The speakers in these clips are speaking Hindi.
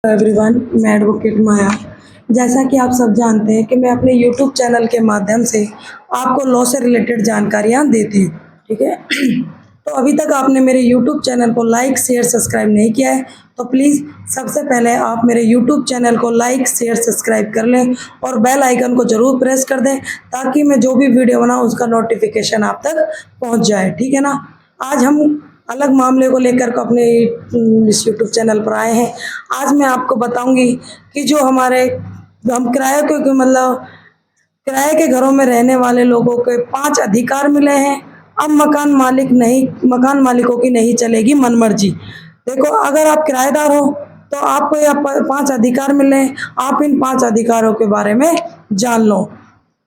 एवरीवन, मैं एडवोकेट माया। जैसा कि आप सब जानते हैं कि मैं अपने यूट्यूब चैनल के माध्यम से आपको लॉ से रिलेटेड जानकारियाँ देती हूँ, ठीक है। तो अभी तक आपने मेरे यूट्यूब चैनल को लाइक शेयर सब्सक्राइब नहीं किया है तो प्लीज़ सबसे पहले आप मेरे यूट्यूब चैनल को लाइक शेयर सब्सक्राइब कर लें और बेल आइकन को ज़रूर प्रेस कर दें ताकि मैं जो भी वीडियो बनाऊँ उसका नोटिफिकेशन आप तक पहुँच जाए, ठीक है ना। आज हम अलग मामले को लेकर के अपने इस यूट्यूब चैनल पर आए हैं। आज मैं आपको बताऊंगी कि जो हम किराए के मतलब किराए के घरों में रहने वाले लोगों के 5 अधिकार मिले हैं। अब मकान मालिकों की नहीं चलेगी मनमर्जी। देखो, अगर आप किराएदार हो तो आपको यह 5 अधिकार मिले हैं। आप इन 5 अधिकारों के बारे में जान लो,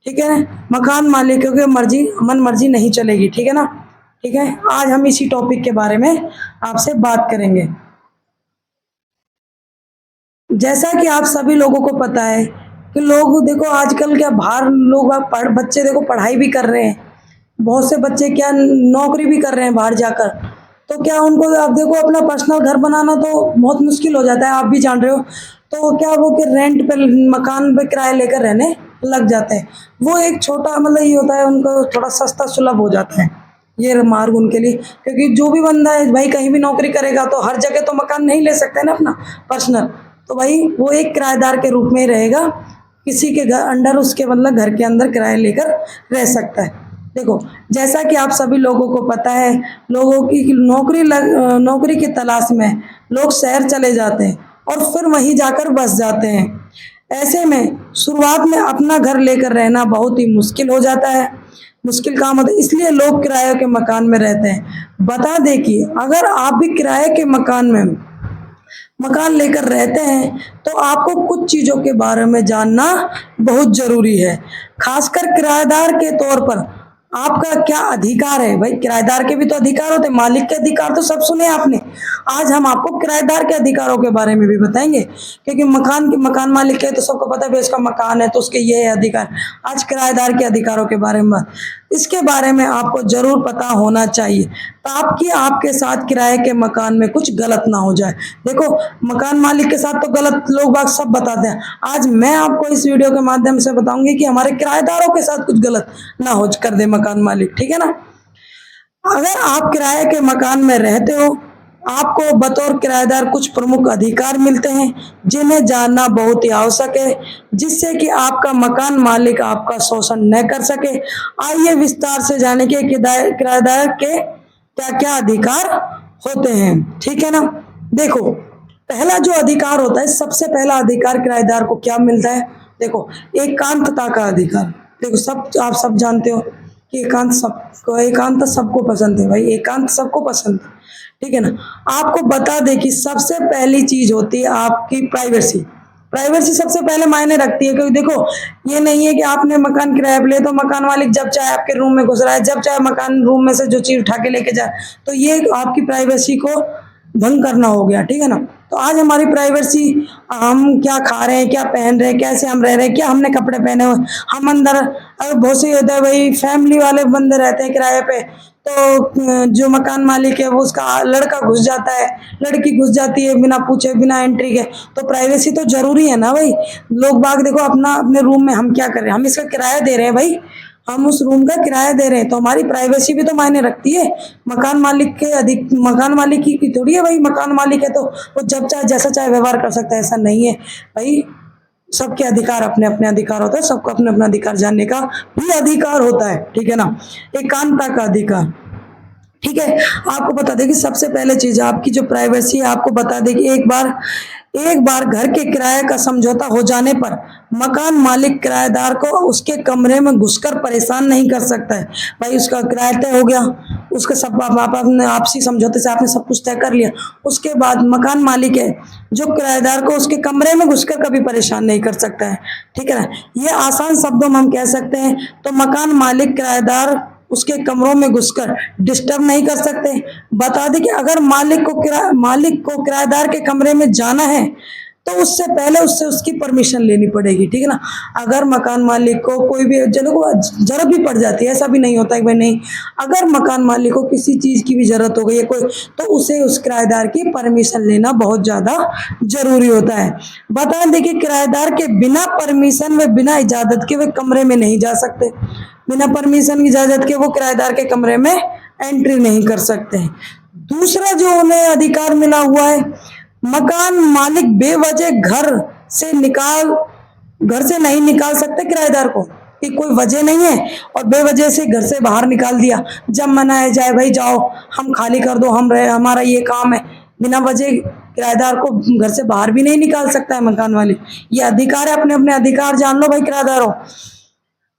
ठीक है। मकान मालिकों की मन मर्जी नहीं चलेगी, ठीक है ना। ठीक है, आज हम इसी टॉपिक के बारे में आपसे बात करेंगे। जैसा कि आप सभी लोगों को पता है कि लोग देखो आजकल क्या बाहर लोग बच्चे देखो पढ़ाई भी कर रहे हैं। बहुत से बच्चे क्या नौकरी भी कर रहे हैं बाहर जाकर। तो क्या उनको आप देखो अपना पर्सनल घर बनाना तो बहुत मुश्किल हो जाता है, आप भी जान रहे हो। तो क्या वो कि रेंट पे मकान पे किराए लेकर रहने लग जाते हैं। वो एक छोटा मतलब ये होता है, उनको थोड़ा सस्ता सुलभ हो जाता है ये मार्ग उनके लिए। क्योंकि जो भी बंदा है भाई कहीं भी नौकरी करेगा तो हर जगह तो मकान नहीं ले सकता है ना अपना पर्सनल। तो भाई वो एक किराएदार के रूप में ही रहेगा, किसी के घर अंडर उसके मतलब घर के अंदर किराया लेकर रह सकता है। देखो, जैसा कि आप सभी लोगों को पता है, लोगों की नौकरी की तलाश में लोग शहर चले जाते हैं और फिर वहीं जाकर बस जाते हैं। ऐसे में शुरुआत में अपना घर लेकर रहना बहुत ही मुश्किल हो जाता है, मुश्किल काम होता है, इसलिए लोग किराए के मकान में रहते हैं। बता दें कि अगर आप भी किराए के मकान लेकर रहते हैं तो आपको कुछ चीज़ों के बारे में जानना बहुत ज़रूरी है। खासकर किराएदार के तौर पर आपका क्या अधिकार है। भाई किराएदार के भी तो अधिकार होते हैं, मालिक के अधिकार तो सब सुने आपने। आज हम आपको किराएदार के अधिकारों के बारे में भी बताएंगे, क्योंकि मकान मालिक के तो सबको पता है इसका मकान है तो उसके ये है अधिकार। आज किराएदार के अधिकारों के बारे में इसके बारे में आपको जरूर पता होना चाहिए ताकि आपके साथ किराए के मकान में कुछ गलत ना हो जाए। देखो, मकान मालिक के साथ तो गलत लोग बाग सब बताते हैं। आज मैं आपको इस वीडियो के माध्यम से बताऊंगी कि हमारे किराएदारों के साथ कुछ गलत ना हो कर दे मकान मालिक, ठीक है ना। अगर आप किराए के मकान में रहते हो, आपको बतौर किराएदार कुछ प्रमुख अधिकार मिलते हैं जिन्हें जानना बहुत ही आवश्यक है, जिससे कि आपका मकान मालिक आपका शोषण न कर सके। आइए विस्तार से जाने के किराएदार के क्या क्या अधिकार होते हैं, ठीक है ना। देखो, पहला जो अधिकार होता है, सबसे पहला अधिकार किराएदार को क्या मिलता है। देखो, एकांतता का अधिकार। देखो, आप सब जानते हो कि एकांत सबको पसंद है। भाई एकांत सबको पसंद है, ठीक है ना। आपको बता दें कि सबसे पहली चीज होती है आपकी प्राइवेसी। प्राइवेसी सबसे पहले मायने रखती है, क्योंकि देखो ये नहीं है कि आपने मकान किराए पे ले तो मकान मालिक जब चाहे आपके रूम में घुस रहा है, जब चाहे मकान रूम में से जो चीज उठा के लेके जाए, तो ये आपकी प्राइवेसी को भंग करना हो गया, ठीक है ना। तो आज हमारी प्राइवेसी, हम क्या खा रहे हैं, क्या पहन रहे हैं, कैसे हम रह रहे हैं, क्या हमने कपड़े पहने हुए, हम अंदर अगर बहुत से होता है भाई फैमिली वाले बंदे रहते हैं किराए पे, तो जो मकान मालिक है वो उसका लड़का घुस जाता है, लड़की घुस जाती है बिना पूछे बिना एंट्री के। तो प्राइवेसी तो जरूरी है ना भाई। लोग बाग देखो अपना अपने रूम में हम क्या कर रहे हैं, हम इसका किराया दे रहे हैं भाई, हम उस रूम का किराया दे रहे हैं तो हमारी प्राइवेसी भी तो मायने रखती है। मकान मालिक की थोड़ी है भाई। मकान मालिक है तो वो जब चाहे जैसा चाहे व्यवहार कर सकता है, ऐसा नहीं है भाई। सबके अधिकार अपने अपने अधिकार होता है, सबको अपना अपना अधिकार जानने का भी अधिकार होता है, ठीक है ना। एकांतता का अधिकार, ठीक है। आपको बता दें कि सबसे पहले चीज आपकी जो प्राइवेसी है, आपको बता दें कि एक बार घर के किराए का समझौता हो जाने पर मकान मालिक किराएदार को उसके कमरे में घुसकर परेशान नहीं कर सकता है। भाई उसका किराया तय हो गया, उसके सब आपने आपसी समझौते से आपने सब कुछ तय कर लिया, उसके बाद मकान मालिक है जो किराएदार को उसके कमरे में घुसकर कभी परेशान नहीं कर सकता है, ठीक है ना। ये आसान शब्दों में हम कह सकते हैं तो मकान मालिक किराएदार उसके कमरों में घुसकर डिस्टर्ब नहीं कर सकते। बता दें कि अगर मालिक को किराएदार के कमरे में जाना है तो उससे पहले उससे उसकी परमिशन लेनी पड़ेगी, ठीक है ना। अगर मकान मालिक को कोई भी चलो को जरूरत भी पड़ जाती है, ऐसा भी नहीं होता है कि भाई नहीं, अगर मकान मालिक को किसी चीज की भी जरूरत हो गई है कोई, तो उसे उस किराएदार की परमिशन लेना बहुत ज्यादा जरूरी होता है। बता दें कि किराएदार के बिना परमिशन व बिना इजाजत के वे कमरे में नहीं जा सकते, बिना परमिशन की इजाजत के वो किराएदार के कमरे में एंट्री नहीं कर सकते हैं। दूसरा जो उन्हें अधिकार मिला हुआ है, मकान मालिक बेवजह घर से नहीं निकाल सकते किराएदार को, कि कोई वजह नहीं है और बेवजह से घर से बाहर निकाल दिया, जब मनाया जाए भाई जाओ हम खाली कर दो, हम रहे, हमारा ये काम है, बिना वजह किराएदार को घर से बाहर भी नहीं निकाल सकता है मकान मालिक। ये अधिकार है, अपने अपने अधिकार जान लो भाई किराएदारों।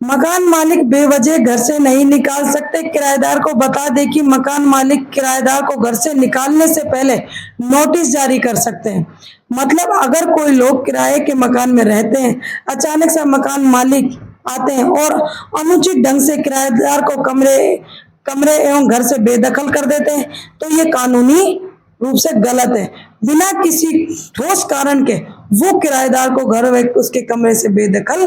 मकान मालिक बेवजह घर से नहीं निकाल सकते किराएदार को। बता दे कि मकान मालिक किराएदार को घर से निकालने से पहले नोटिस जारी कर सकते हैं। मतलब अगर कोई लोग किराए के मकान में रहते हैं, अचानक से मकान मालिक आते हैं और अनुचित ढंग से किराएदार को कमरे कमरे एवं घर से बेदखल कर देते हैं, तो ये कानूनी रूप से गलत है। बिना किसी ठोस कारण के वो किराएदार को घर व उसके कमरे से बेदखल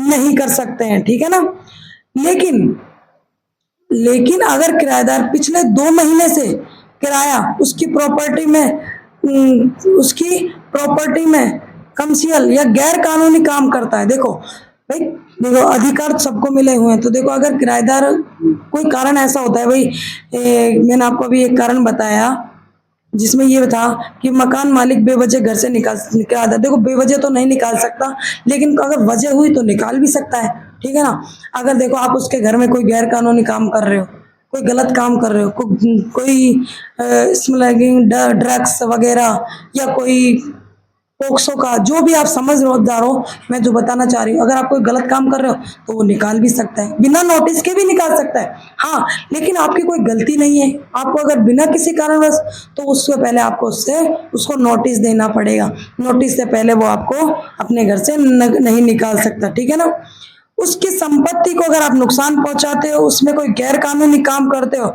नहीं कर सकते हैं, ठीक है ना। लेकिन लेकिन अगर किराएदार पिछले 2 महीने से किराया उसकी प्रॉपर्टी में कमर्शियल या गैर कानूनी काम करता है, देखो भाई, देखो अधिकार सबको मिले हुए हैं, तो देखो अगर किराएदार कोई कारण ऐसा होता है भाई, मैंने आपको अभी एक कारण बताया जिसमें ये था कि मकान मालिक बेवजह घर से निकाल था। देखो बेवजह तो नहीं निकाल सकता, लेकिन अगर वजह हुई तो निकाल भी सकता है, ठीक है ना। अगर देखो आप उसके घर में कोई गैर कानूनी काम कर रहे हो, कोई गलत काम कर रहे हो, कोई स्मगलिंग, ड्रग्स वगैरह, या कोई पोक्सो का, जो भी आप समझदार हो मैं जो बताना चाह रही हूँ, अगर आप कोई गलत काम कर रहे हो तो वो निकाल भी सकता है, बिना नोटिस के भी निकाल सकता है। हाँ, लेकिन आपकी कोई गलती नहीं है, आपको अगर बिना किसी कारणवश, तो उससे पहले आपको उसको नोटिस देना पड़ेगा। नोटिस से पहले वो आपको अपने घर से नहीं निकाल सकता, ठीक है ना। उसकी संपत्ति को अगर आप नुकसान पहुंचाते हो, उसमें कोई गैर कानूनी काम करते हो,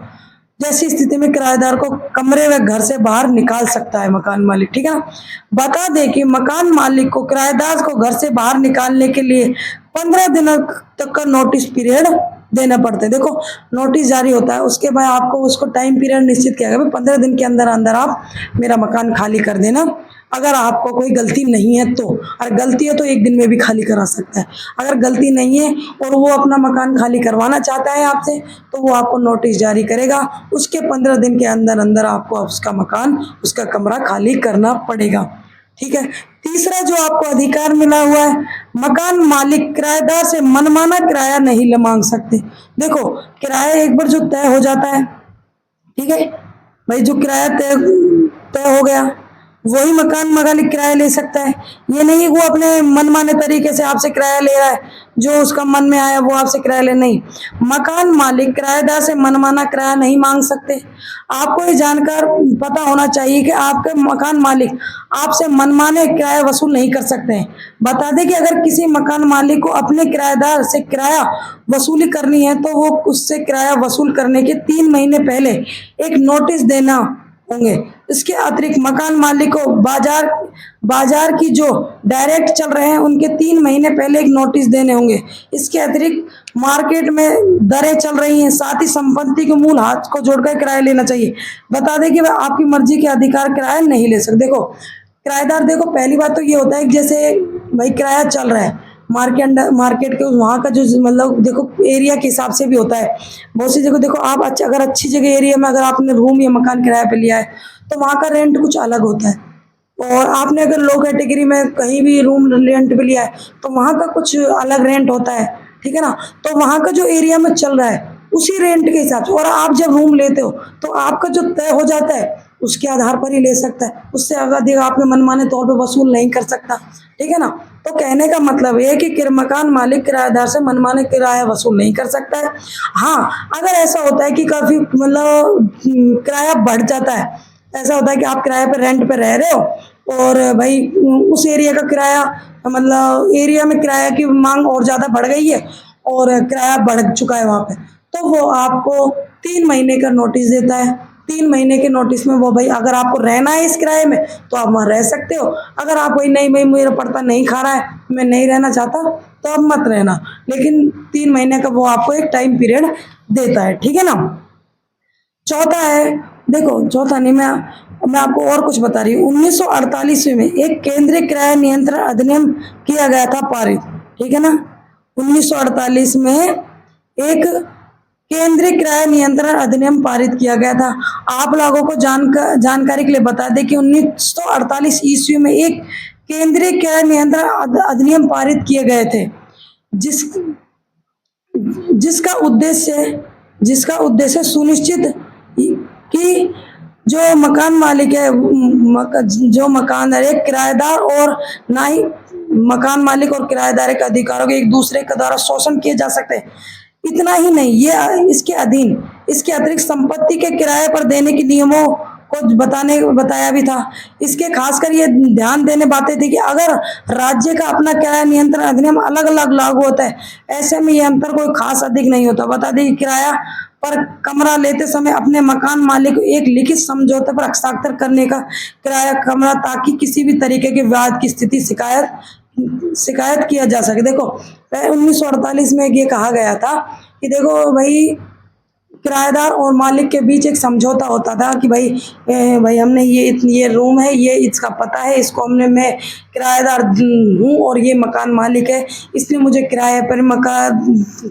जैसी स्थिति में किराएदार को कमरे व घर से बाहर निकाल सकता है मकान मालिक, ठीक है ना। बता दें कि मकान मालिक को किराएदार को घर से बाहर निकालने के लिए 15 दिनों तक का नोटिस पीरियड देना पड़ता है। देखो नोटिस जारी होता है, उसके बाद आपको उसको टाइम पीरियड निश्चित किया गया, 15 दिन के अंदर अंदर आप मेरा मकान खाली कर देना। अगर आपको कोई गलती नहीं है तो, अगर गलती है तो 1 दिन में भी खाली करा सकता है। अगर गलती नहीं है और वो अपना मकान खाली करवाना चाहता है आपसे, तो वो आपको नोटिस जारी करेगा, उसके 15 दिन के अंदर अंदर आपको उसका मकान, उसका कमरा खाली करना पड़ेगा, ठीक है। तीसरा जो आपको अधिकार मिला हुआ है, मकान मालिक किराएदार से मनमाना किराया नहीं मांग सकते। देखो किराया एक बार जो तय हो जाता है, ठीक है भाई, जो किराया तय हो गया वही मकान मालिक किराया ले सकता है। ये नहीं है वो अपने मनमाने तरीके से आपसे किराया ले रहा है, जो उसका मन में आया वो आपसे किराया ले, नहीं, मकान मालिक किराएदार से मनमाना किराया नहीं मांग सकते। आपको ये जानकर पता होना चाहिए कि आपके मकान मालिक आपसे मनमाने किराया वसूल नहीं कर सकते हैं। बता दें कि अगर किसी मकान मालिक को अपने किराएदार से किराया वसूली करनी है, तो वो उससे किराया वसूल करने के 3 महीने पहले एक नोटिस देना होंगे। इसके अतिरिक्त मकान मालिक को बाजार की जो डायरेक्ट चल रहे हैं उनके 3 महीने पहले एक नोटिस देने होंगे। इसके अतिरिक्त मार्केट में दरें चल रही हैं, साथ ही संपत्ति के मूल हाथ को जोड़कर किराया लेना चाहिए। बता दें कि वह आपकी मर्जी के अधिकार किराया नहीं ले सकते। देखो किराएदार, देखो पहली बात तो ये होता है कि जैसे भाई किराया चल रहा है मार्केट के वहाँ का जो मतलब देखो एरिया के हिसाब से भी होता है। बहुत सी जगह देखो आप अगर अच्छी जगह एरिया में अगर आपने रूम या मकान किराए पे लिया है, तो वहाँ का रेंट कुछ अलग होता है, और आपने अगर लो कैटेगरी में कहीं भी रूम रेंट पे लिया है तो वहाँ का कुछ अलग रेंट होता है, ठीक है ना। तो वहाँ का जो एरिया में चल रहा है उसी रेंट के हिसाब से, और आप जब रूम लेते हो तो आपका जो तय हो जाता है उसके आधार पर ही ले सकता है, उससे अगर आपने मनमाने तौर पे वसूल नहीं कर सकता, ठीक है ना। तो कहने का मतलब ये है कि मकान मालिक किराएदार से मनमाने किराया वसूल नहीं कर सकता है। हाँ, अगर ऐसा होता है कि काफी मतलब किराया बढ़ जाता है, ऐसा होता है कि आप किराए पे रेंट पे रह रहे हो और भाई उस एरिया का किराया मतलब एरिया में किराया की मांग और ज़्यादा बढ़ गई है और किराया बढ़ चुका है वहाँ पे, तो वो आपको 3 महीने का नोटिस देता है। 3 महीने के नोटिस में वो भाई अगर आपको रहना है इस किराए में तो आप वहाँ रह सकते हो। अगर आप भाई नहीं भाई मेरा पड़ता नहीं खा रहा है, मैं नहीं रहना चाहता, तो आप मत रहना। लेकिन 3 महीने का वो आपको एक टाइम पीरियड देता है, ठीक है ना। चौथा है, देखो चौथा नहीं, मैं आपको और कुछ बता रही हूँ। 1948 में एक केंद्रीय किराया नियंत्रण अधिनियम किया गया था पारित, ठीक है ना। 1948 में एक केंद्रीय किराया नियंत्रण अधिनियम पारित किया गया था। आप लोगों को जानकारी के लिए बता दें कि 1948 ईस्वी में एक केंद्रीय किराया नियंत्रण अधिनियम पारित किए गए थे, जिस जिसका उद्देश्य सुनिश्चित कि जो मकान मालिक है, जो मकानदार है, किराएदार और ना ही मकान मालिक और किराएदार के अधिकारों के एक दूसरे के द्वारा शोषण किए जा सकते हैं। इतना ही नहीं, ये इसके अधीन इसके अतिरिक्त संपत्ति के किराए पर देने के नियमों को बताया भी था। इसके खासकर ये ध्यान देने बातें थी कि अगर राज्य का अपना किराया नियंत्रण अधिनियम अलग अलग लागू होता है, ऐसे में ये अंतर कोई खास अधिक नहीं होता। बता दें कि किराया पर कमरा लेते समय अपने मकान मालिक को एक लिखित समझौते पर हस्ताक्षर करने का किराया कमरा, ताकि किसी भी तरीके के विवाद की स्थिति शिकायत किया जा सके। देखो 1948 में ये कहा गया था कि देखो भाई किराएदार और मालिक के बीच एक समझौता होता था कि भाई हमने ये रूम है, ये इसका पता है, इसको हमने, मैं किराएदार हूँ और ये मकान मालिक है, इसलिए मुझे किराए पर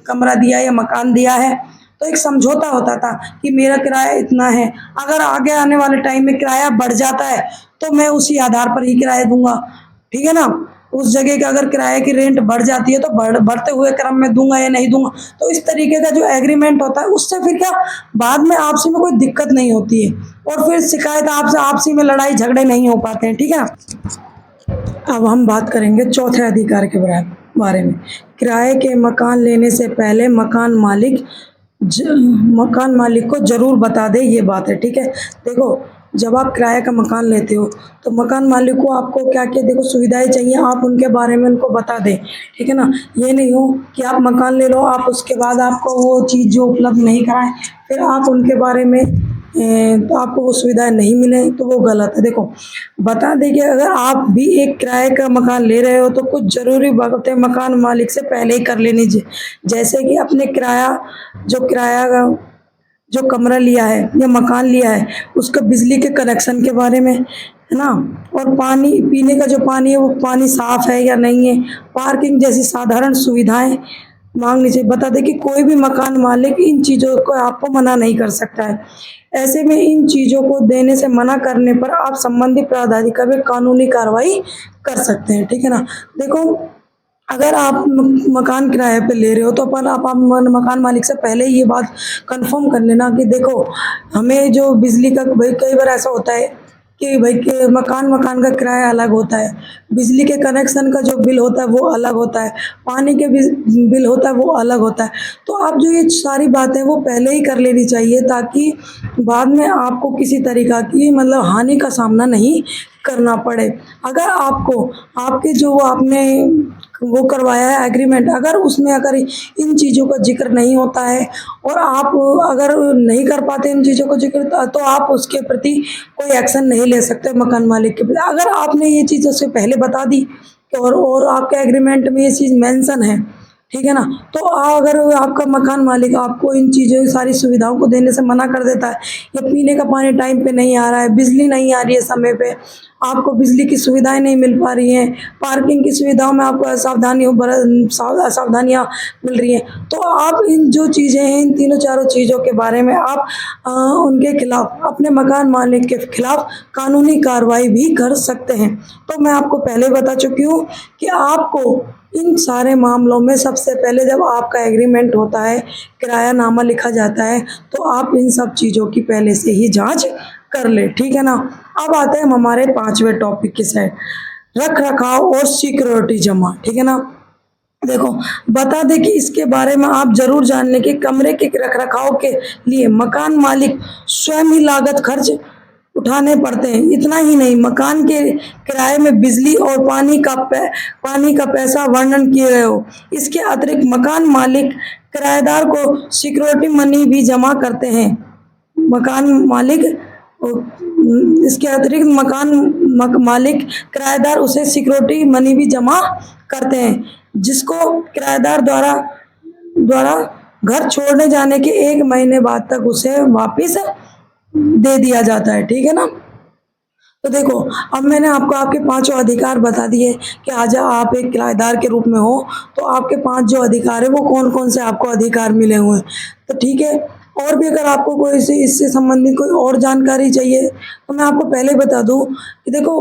कमरा दिया या मकान दिया है। तो एक समझौता होता था कि मेरा किराया इतना है, अगर आगे आने वाले टाइम में किराया बढ़ जाता है तो मैं उसी आधार पर ही किराया दूंगा, ठीक है ना। उस जगह का अगर किराए की रेंट बढ़ जाती है तो बढ़ते हुए क्रम में दूंगा या नहीं दूंगा। तो इस तरीके का जो एग्रीमेंट होता है, उससे फिर क्या बाद में आपसी में कोई दिक्कत नहीं होती है और फिर शिकायत आपसी में लड़ाई झगड़े नहीं हो पाते हैं, ठीक है ना। अब हम बात करेंगे चौथे अधिकार के बारे में। किराए के मकान लेने से पहले मकान मालिक को जरूर बता दे, ये बात है, ठीक है। देखो जब आप किराए का मकान लेते हो तो मकान मालिक को आपको क्या क्या देखो सुविधाएं चाहिए, आप उनके बारे में उनको बता दें, ठीक है ना। ये नहीं हो कि आप मकान ले लो, आप उसके बाद आपको वो चीज़ जो उपलब्ध नहीं कराएं, फिर आप उनके बारे में तो आपको वो सुविधाएं नहीं मिले, तो वो गलत है। देखो बता दें कि अगर आप भी एक किराए का मकान ले रहे हो तो कुछ ज़रूरी बातें मकान मालिक से पहले ही कर लेनी चाहिए, जैसे कि अपने जो कमरा लिया है या मकान लिया है उसका बिजली के कनेक्शन के बारे में, है ना, और पानी पीने का जो पानी है वो पानी साफ है या नहीं है, पार्किंग जैसी साधारण सुविधाएं मांगनी चाहिए। बता दें कि कोई भी मकान मालिक इन चीज़ों को आपको मना नहीं कर सकता है। ऐसे में इन चीज़ों को देने से मना करने पर आप संबंधित प्राधिकारी पर कानूनी कार्रवाई कर सकते हैं, ठीक है ना। देखो अगर आप मकान किराए पे ले रहे हो तो आप मकान मालिक से पहले ही ये बात कंफर्म कर लेना कि देखो हमें जो बिजली का, भाई कई बार ऐसा होता है कि भाई के मकान का किराया अलग होता है, बिजली के कनेक्शन का जो बिल होता है वो अलग होता है, पानी के बिल होता है वो अलग होता है। तो आप जो ये सारी बातें वो पहले ही कर लेनी चाहिए, ताकि बाद में आपको किसी तरीक़ा की मतलब हानि का सामना नहीं करना पड़े। अगर आपको आपके जो आपने वो करवाया है एग्रीमेंट, अगर उसमें अगर इन चीज़ों का जिक्र नहीं होता है और आप अगर नहीं कर पाते इन चीज़ों का जिक्र, तो आप उसके प्रति कोई एक्शन नहीं ले सकते मकान मालिक के प्रति। अगर आपने ये चीज़ उससे पहले बता दी और आपके एग्रीमेंट में ये चीज़ मेंशन है, ठीक है ना, तो अगर आपका मकान मालिक आपको इन चीज़ों सारी सुविधाओं को देने से मना कर देता है, या पीने का पानी टाइम पे नहीं आ रहा है, बिजली नहीं आ रही है समय पे, आपको बिजली की सुविधाएं नहीं मिल पा रही हैं, पार्किंग की सुविधाओं में आपको असावधानियाँ मिल रही हैं, तो आप इन जो चीज़ें हैं इन तीनों चारों चीज़ों के बारे में आप उनके खिलाफ, अपने मकान मालिक के खिलाफ कानूनी कार्रवाई भी कर सकते हैं। तो मैं आपको पहले बता चुकी हूँ कि आपको इन सारे मामलों में सबसे पहले जब आपका एग्रीमेंट होता है, किरायानामा लिखा जाता है, तो आप इन सब चीज़ों की पहले से ही जांच कर ले, ठीक है ना। अब आते हैं हम हमारे 5वें टॉपिक की साइड, रख रखाव और सिक्योरिटी जमा, ठीक है ना। देखो बता दें कि इसके बारे में आप जरूर जान लें कि कमरे के रख रखाव के लिए मकान मालिक स्वयं ही लागत खर्च उठाने पड़ते हैं। इतना ही नहीं, मकान के किराए में बिजली और पानी का पैसा वर्णन किए गए हो। इसके अतिरिक्त मकान मालिक किराएदार को सिक्योरिटी मनी भी जमा करते हैं। मकान मालिक इसके अतिरिक्त मालिक किराएदार उसे सिक्योरिटी मनी भी जमा करते हैं, जिसको किराएदार द्वारा घर छोड़ने जाने के 1 महीने बाद तक उसे वापस दे दिया जाता है। ठीक है ना। तो देखो, अब मैंने आपको आपके 5 अधिकार बता दिए कि आज आप एक किराएदार के रूप में हो तो आपके 5 जो अधिकार है वो कौन कौन से आपको अधिकार मिले हुए हैं। तो ठीक है, और भी अगर आपको कोई इससे संबंधित कोई और जानकारी चाहिए तो मैं आपको पहले बता दूं कि देखो,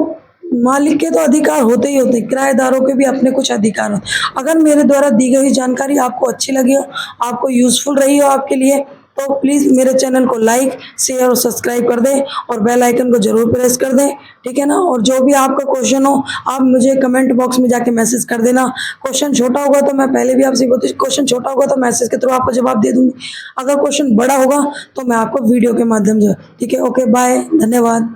मालिक के तो अधिकार होते ही होते हैं, किराएदारों के भी अपने कुछ अधिकार होते हैं। अगर मेरे द्वारा दी गई जानकारी आपको अच्छी लगी हो, आपको यूजफुल रही हो आपके लिए, तो प्लीज़ मेरे चैनल को लाइक, शेयर और सब्सक्राइब कर दें और बेल आइकन को जरूर प्रेस कर दें। ठीक है ना। और जो भी आपका क्वेश्चन हो आप मुझे कमेंट बॉक्स में जाके मैसेज कर देना। क्वेश्चन छोटा होगा तो मैं पहले भी आपसे बोलती हूँ, क्वेश्चन छोटा होगा तो मैसेज के थ्रू आपको जवाब दे दूंगी। अगर क्वेश्चन बड़ा होगा तो मैं आपको वीडियो के माध्यम से। ठीक है, ओके, बाय, धन्यवाद।